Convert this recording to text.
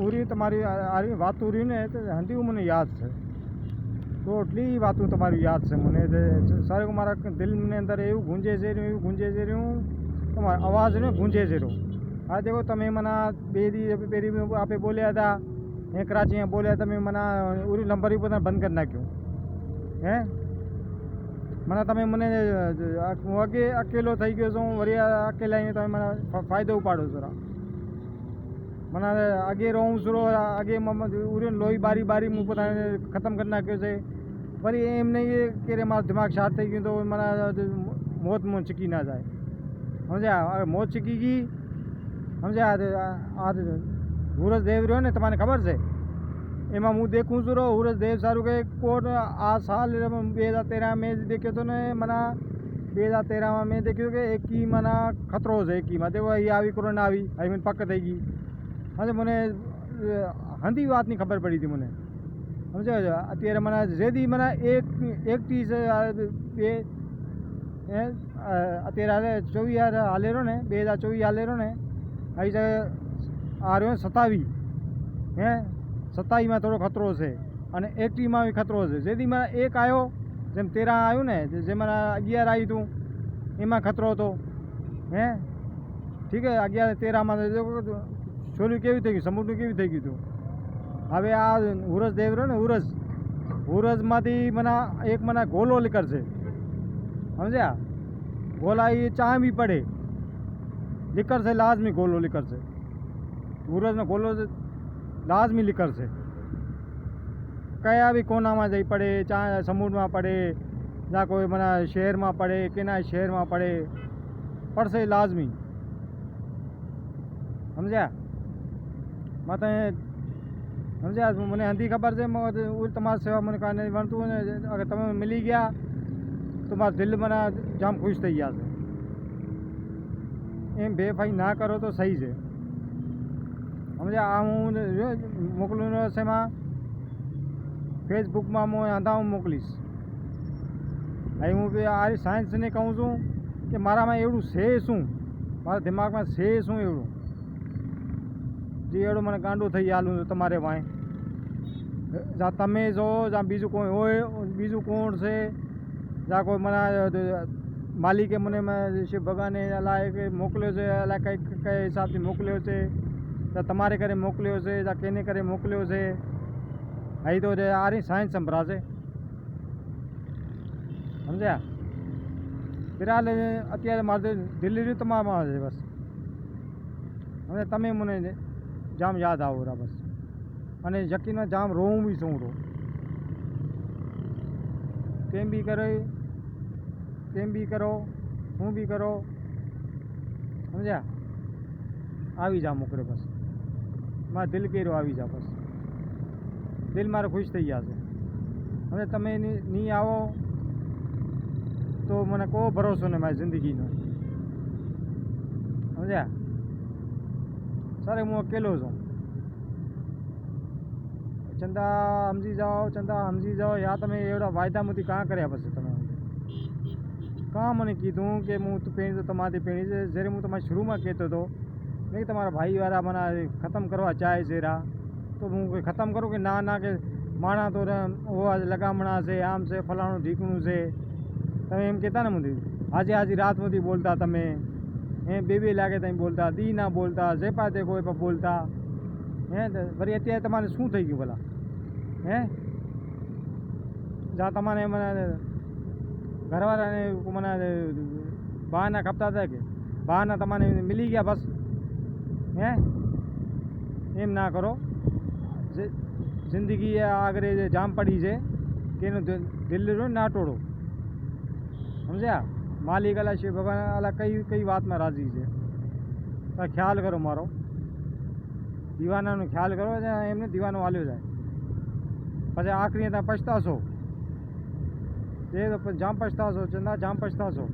ઉરી તમારી આ વાત ઉરી ને તો હંધી મને યાદ છે તો એટલી વાતો તમારી યાદ છે મને સારે મારા દિલની અંદર એવું ગુંજે છે એવું ગુંજે છે રહ્યું તમારો અવાજ ને ગુંજે છે રહ્યો હા દેખો તમે મને પેરી આપે બોલ્યા હતા એ કરાચી બોલ્યા તમે મને ઉરી નંબર બધા બંધ કરી નાખ્યો હે મને તમે મને હું અકેલો થઈ ગયો છું વળી અકેલા તમે મને ફાયદો ઉપાડો છો મને આગે રહું છું આગે ઉરી લોહી બારી બારી હું પોતાને ખતમ કરી નાખ્યો છે વળી એમ નહીં કે મારું દિમાગ શાર્પ થઈ ગયું તો મને મોત ચીકી ના જાય સમજ્યા મોત ચીકી ગઈ સમજ્યા આ હુરજ દેવ રહ્યો ને તમને ખબર છે એમાં હું દેખું છું હુરજ દેવ સારું કે કોટ આ સાલ 2013 મેં દેખ્યો હતો ને મને 2013 મેં દેખ્યું કે એકી મને ખતરો છે એકીમાં દેખો અહીં આવી કોરોના આવી અહીં મને પક્ક થઈ ગઈ હા મને હંધી વાતની ખબર પડી હતી મને સમજો અત્યારે મને જેદી મને એક ટી બે અત્યારે 24 હાલેરો ને 2024 હાલેરો ને અહીં છે આ રહ્યો 27 હે 27માં થોડો ખતરો છે અને 80માં બી ખતરો છે જેથી મને એક આવ્યો જેમ 13 આવ્યું ને જે મને 11 આવ્યું હતું એમાં ખતરો હતો હે ઠીક છે 11 13માં છોલ્યું કેવી થઈ ગયું સમુદ્રનું કેવી થઈ ગયું હતું હવે આ હુરજ દેવ રહ્યો ને હુરજમાંથી મને એક મને ગોલો નીકળશે સમજ્યા ગોલા એ ચા બી પડે નીકળશે લાજમી ગોલો નીકળશે હુરજનો ગોલો લાજમી નીકળશે કયા બી કોનામાં જઈ પડે ચા સમુદ્રમાં પડે યા કોઈ મને શહેરમાં પડે કેના શહેરમાં પડશે લાજમી સમજ્યા મારે સમજ્યા મને હંધી ખબર છે તમારી સેવા મને કાંઈ નહીં વણતું ને અગર તમે મિલી ગયા તો મારા દિલ મને જામ ખુશ થઈ ગયા છે એમ બેફાઈ ના કરો તો સહી છે સમજ્યા આ હું મોકલું છે એમાં ફેસબુકમાં હું આંધા હું મોકલીશ અહીં હું આ સાયન્સને કહું છું કે મારામાં એવું છે શું મારા દિમાગમાં છે શું એવું જે એવડું મને ગાંડું થઈ આલું તમારે વાંય જ્યાં તમે જો જ્યાં બીજું કોઈ હોય બીજું કોણ છે જ્યાં કોઈ મને માલિકે મને શિવ ભગવાને લાયક મોકલ્યો છે અલા કઈ હિસાબથી મોકલ્યો છે જ્યાં તમારે ઘરે મોકલ્યો છે જ્યાં કેને ઘરે મોકલ્યો છે અહીં તો આ રહી સાયન્સ સંભળાશે સમજ્યા ફિલહાલ અત્યારે મારે દિલ્હી તમારામાં છે બસ હવે તમે મને જામ યાદ આવો રા બસ અને યકીનમાં જામ રોવું બી શું રો કેમ બી કરો શું બી કરો સમજ્યા આવી જા મોકલે બસ મારા દિલ કેરો આવી જા બસ દિલ મારે ખુશ થઈ ગયા છે હવે તમે નહીં આવો તો મને કોઈ ભરોસો નહીં મારી જિંદગીનો સમજ્યા સારે હું અકેલો છું ચંદા સમજી જાઓ યા તમે એવડા વાયદામાંથી કાં કર્યા પછી તમે કાં મને કીધું કે હું પેણી તો તમારી પેણી છે જ્યારે હું તમારે શરૂમાં કહેતો હતો નહીં તમારા ભાઈવાળા મને ખતમ કરવા ચાહે છે રા તો હું કોઈ ખતમ કરું કે ના કે માણા તો લગામણા છે આમ છે ફલાણું ઢીકણું છે તમે એમ કહેતા ને મને આજે રાતમાંથી બોલતા તમે હે બે લાગે તમે બોલતા દી ના બોલતા જે પાતે કોઈ પણ બોલતા હે વળી અત્યારે તમારે શું થઈ ગયું ભલા હે જ્યાં તમારે મને ઘરવાળાને મને બહાના ખપતા હતા કે બહાના તમારે મિલી ગયા બસ હે એમ ના કરો જિંદગી આગળ જામ પડી છે કે એનું દિલ ના તોડો સમજ્યા માલિક અલા શિવ ભગવાન અલા કઈ વાતમાં રાજી છે તો ખ્યાલ કરો મારો દીવાનાનો ખ્યાલ કરો એમને દીવાનો હાલ્યો જાય પછી આખરી ત્યાં પછતાશો એ તો જામ પછતાશો ચંદા જામ પછતાશો